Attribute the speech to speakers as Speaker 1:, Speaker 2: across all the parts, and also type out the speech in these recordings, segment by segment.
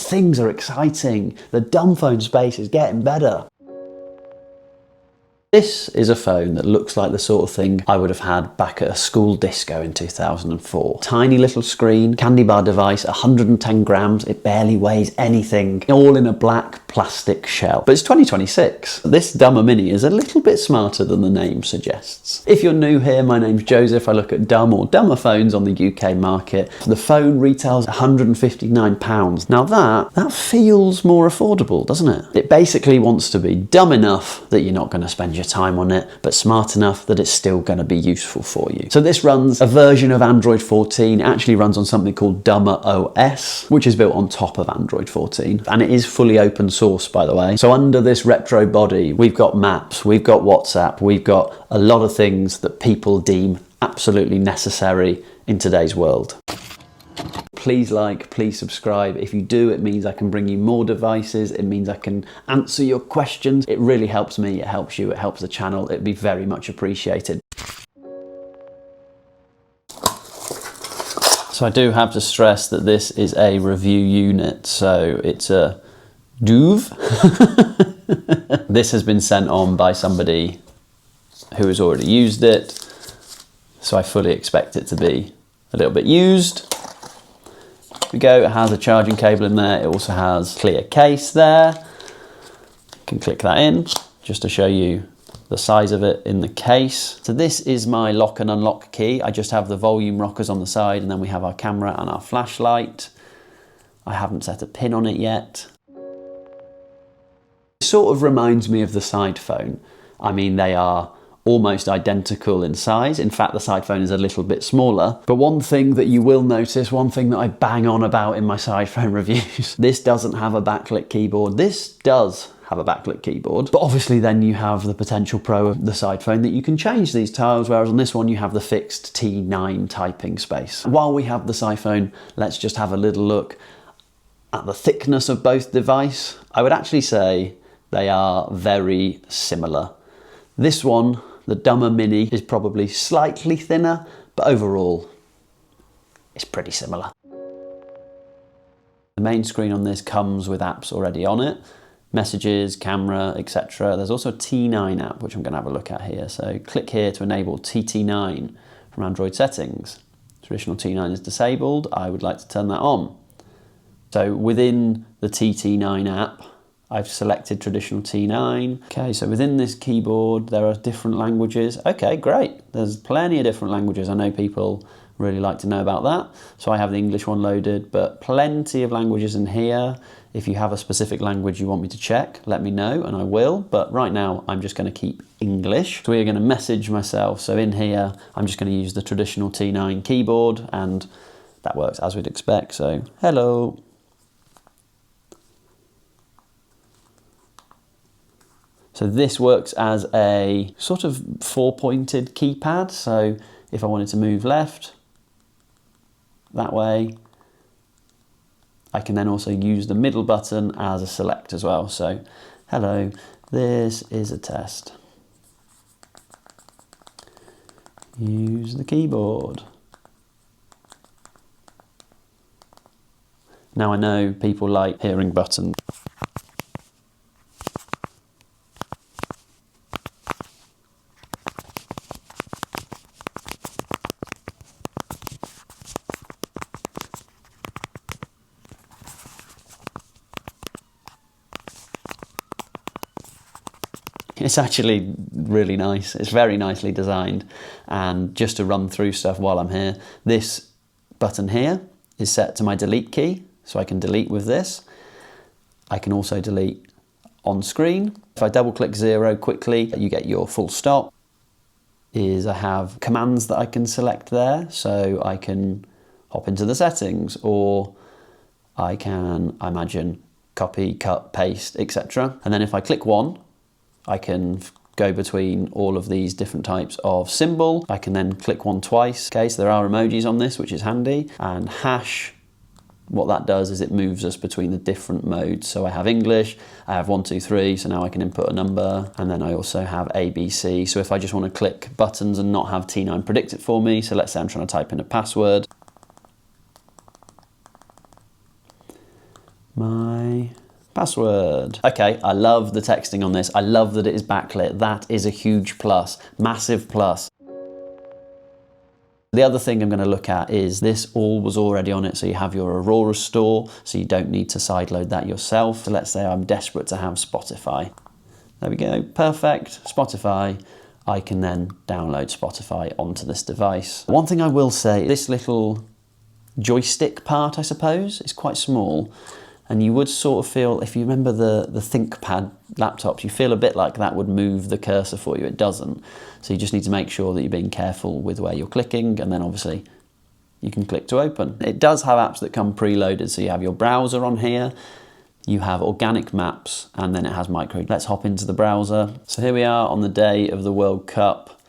Speaker 1: things are exciting. The dumb phone space is getting better. This is a phone that looks like the sort of thing I would have had back at a school disco in 2004. Tiny little screen, candy bar device, 110 grams, it barely weighs anything, all in a black plastic shell. But it's 2026. This DumberMini is a little bit smarter than the name suggests. If you're new here, my name's Joseph. I look at dumb or dumber phones on the UK market. The phone retails £159. Now that feels more affordable, doesn't it? It basically wants to be dumb enough that you're not going to spend your time on it, but smart enough that it's still going to be useful for you. So this runs a version of Android 14, it actually runs on something called DumberOS, which is built on top of Android 14, and it is fully open source, by the way. So under this retro body, we've got maps, we've got WhatsApp, we've got a lot of things that people deem absolutely necessary in today's world. Please like, please subscribe. If you do, it means I can bring you more devices. It means I can answer your questions. It really helps me, it helps you, it helps the channel. It'd be very much appreciated. So I do have to stress that this is a review unit, so it's a DUV. This has been sent on by somebody who has already used it, so I fully expect it to be a little bit used. Here we go, it has a charging cable in there, it also has clear case there. You can click that in just to show you the size of it in the case. So this is my lock and unlock key. I just have the volume rockers on the side, and then we have our camera and our flashlight. I haven't set a pin on it yet. It sort of reminds me of the Sidephone. I mean, they are almost identical in size. In fact, the Sidephone is a little bit smaller. But one thing that you will notice, one thing that I bang on about in my Sidephone reviews, this doesn't have a backlit keyboard. This does have a backlit keyboard, but obviously then you have the potential pro of the Sidephone that you can change these tiles, whereas on this one you have the fixed T9 typing space. While we have the Sidephone, let's just have a little look at the thickness of both devices. I would actually say they are very similar. This one, the DumberMini, is probably slightly thinner, but overall it's pretty similar. The main screen on this comes with apps already on it. Messages, camera, etc. There's also a T9 app, which I'm going to have a look at here. So click here to enable TT9 from Android settings. Traditional T9 is disabled. I would like to turn that on. So within the TT9 app, I've selected traditional T9. Okay, so within this keyboard, there are different languages. Okay, great. There's plenty of different languages. I know people really like to know about that. So I have the English one loaded, but plenty of languages in here. If you have a specific language you want me to check, let me know and I will. But right now, I'm just going to keep English. So we're going to message myself. So in here, I'm just going to use the traditional T9 keyboard, and that works as we'd expect. So, hello. So this works as a sort of four-pointed keypad. So if I wanted to move left, that way, I can then also use the middle button as a select as well. So, hello, this is a test. Use the keyboard. Now I know people like hearing buttons. It's actually really nice. It's very nicely designed. And just to run through stuff while I'm here, this button here is set to my delete key, so I can delete with this. I can also delete on screen. If I double click 0 quickly, you get your full stop. I have commands that I can select there, so I can hop into the settings, or I can, I imagine, copy, cut, paste, etc. And then if I click 1, I can go between all of these different types of symbol. I can then click 1 twice. Okay, so there are emojis on this, which is handy. And hash, what that does is it moves us between the different modes. So I have English, I have 1, 2, 3, so now I can input a number. And then I also have ABC. So if I just want to click buttons and not have T9 predict it for me, so let's say I'm trying to type in a password. my password. Okay, I love the texting on this. I love that it is backlit. That is a huge plus, massive plus. The other thing I'm going to look at is this all was already on it, so you have your Aurora store, so you don't need to sideload that yourself. So let's say I'm desperate to have Spotify. There we go, perfect, Spotify. I can then download Spotify onto this device. One thing I will say, this little joystick part, I suppose, is quite small. And you would sort of feel, if you remember the ThinkPad laptops, you feel a bit like that would move the cursor for you. It doesn't. So you just need to make sure that you're being careful with where you're clicking, and then obviously you can click to open. It does have apps that come preloaded, so you have your browser on here, you have organic maps, and then it has micro. Let's hop into the browser. So here we are on the day of the World Cup,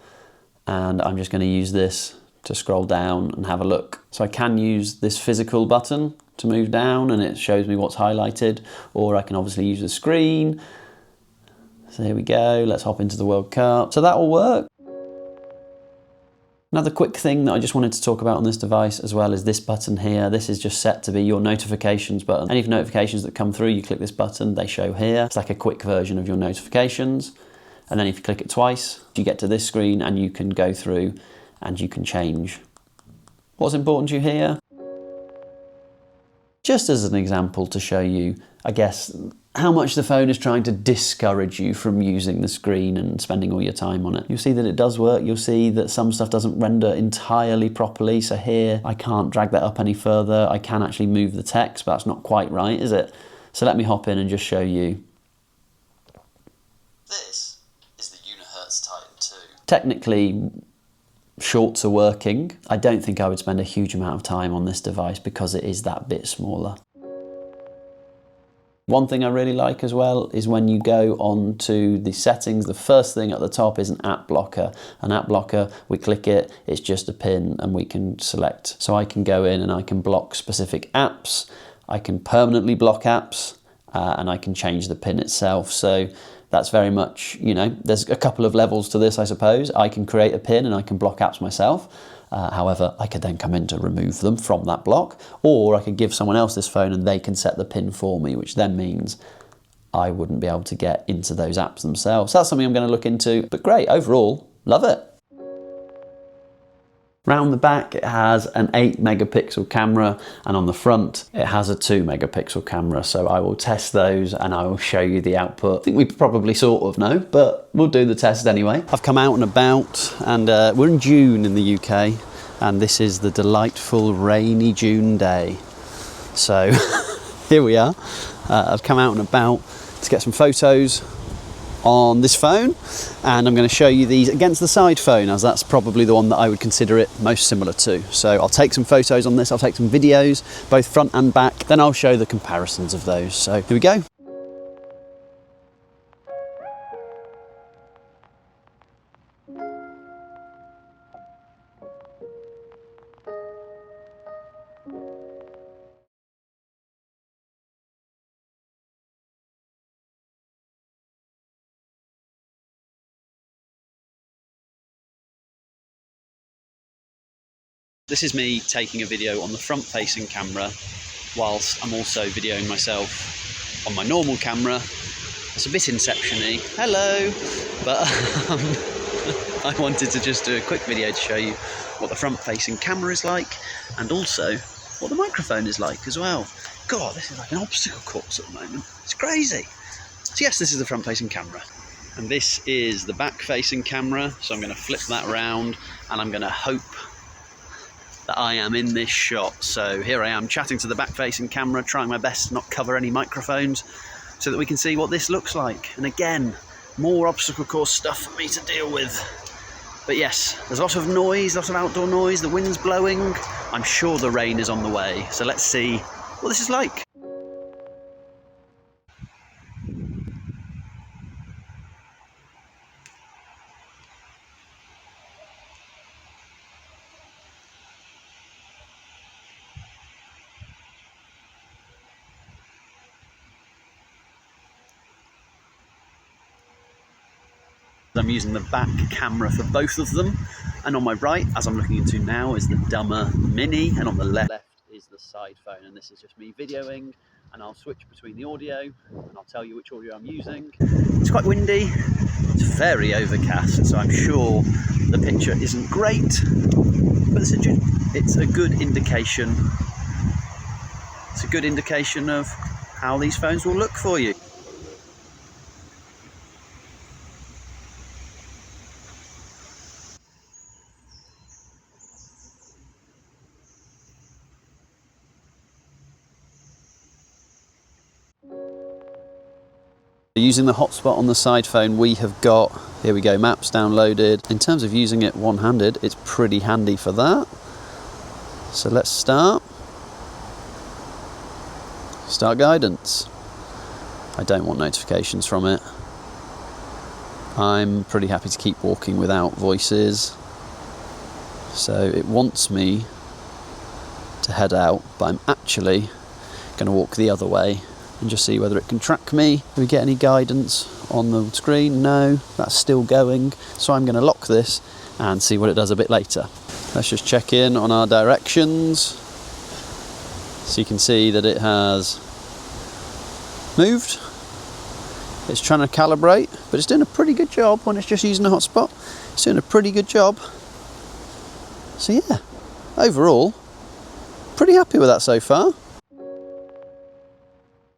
Speaker 1: and I'm just going to use this to scroll down and have a look. So I can use this physical button to move down and it shows me what's highlighted, or I can obviously use the screen. So here we go, let's hop into the World Cup. So that will work. Another quick thing that I just wanted to talk about on this device as well is this button here. This is just set to be your notifications button. Any notifications that come through, you click this button, they show here. It's like a quick version of your notifications. And then if you click it twice, you get to this screen and you can go through and you can change what's important to you here. Just as an example to show you, I guess, how much the phone is trying to discourage you from using the screen and spending all your time on it. You'll see that it does work. You'll see that some stuff doesn't render entirely properly. So here, I can't drag that up any further. I can actually move the text, but that's not quite right, is it? So let me hop in and just show you. This is the Unihertz Titan 2. Technically, shorts are working. I don't think I would spend a huge amount of time on this device because it is that bit smaller. One thing I really like as well is when you go on to the settings, the first thing at the top is an app blocker. An app blocker, we click it, it's just a pin and we can select. So I can go in and I can block specific apps, I can permanently block apps, and I can change the pin itself. So that's very much, you know, there's a couple of levels to this, I suppose. I can create a pin and I can block apps myself. However, I could then come in to remove them from that block, or I could give someone else this phone and they can set the pin for me, which then means I wouldn't be able to get into those apps themselves. So that's something I'm going to look into, but great, overall, love it. Round the back, it has an 8 megapixel camera, and on the front, it has a 2 megapixel camera. So I will test those and I will show you the output. I think we probably sort of know, but we'll do the test anyway. I've come out and about, and we're in June in the UK, and this is the delightful rainy June day. So here we are. I've come out and about to get some photos on this phone, and I'm going to show you these against the Sidephone, as that's probably the one that I would consider it most similar to. So I'll take some photos on this, I'll take some videos, both front and back, then I'll show the comparisons of those. So here we go. This is me taking a video on the front-facing camera whilst I'm also videoing myself on my normal camera. It's a bit Inception-y. Hello! But I wanted to just do a quick video to show you what the front-facing camera is like, and also what the microphone is like as well. God, this is like an obstacle course at the moment. It's crazy. So yes, this is the front-facing camera. And this is the back-facing camera. So I'm going to flip that around, and I'm going to hope that I am in this shot. So here I am chatting to the back-facing camera, trying my best to not cover any microphones so that we can see what this looks like. And again, more obstacle course stuff for me to deal with. But yes, there's lots of noise, lots of outdoor noise, the wind's blowing. I'm sure the rain is on the way. So let's see what this is like. I'm using the back camera for both of them, and on my right, as I'm looking into now, is the DumberMini, and on the left is the Sidephone, and this is just me videoing and I'll switch between the audio and I'll tell you which audio I'm using. It's quite windy, it's very overcast, so I'm sure the picture isn't great, but it's a good indication. It's a good indication of how these phones will look for you. Using the hotspot on the Sidephone, we have got, here we go, maps downloaded. In terms of using it one-handed, it's pretty handy for that. So let's start. Start guidance. I don't want notifications from it. I'm pretty happy to keep walking without voices. So it wants me to head out, but I'm actually going to walk the other way and just see whether it can track me. Do we get any guidance on the screen? No, that's still going. So I'm going to lock this and see what it does a bit later. Let's just check in on our directions. So you can see that it has moved. It's trying to calibrate, but it's doing a pretty good job when it's just using a hotspot. It's doing a pretty good job. So yeah, overall, pretty happy with that so far.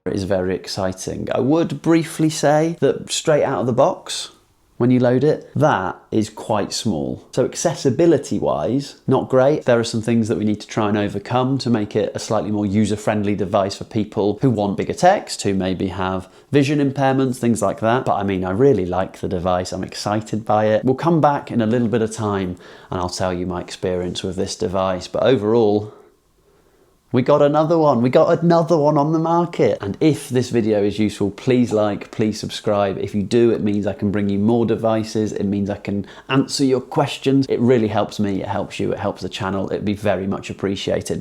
Speaker 1: It is very exciting. I would briefly say that straight out of the box, when you load it, that is quite small. So accessibility wise, not great. There are some things that we need to try and overcome to make it a slightly more user-friendly device for people who want bigger text, who maybe have vision impairments, things like that. But I mean, I really like the device. I'm excited by it. We'll come back in a little bit of time and I'll tell you my experience with this device. But overall, we got another one. We got another one on the market. And if this video is useful, please like, please subscribe. If you do, it means I can bring you more devices. It means I can answer your questions. It really helps me, it helps you, it helps the channel. It'd be very much appreciated.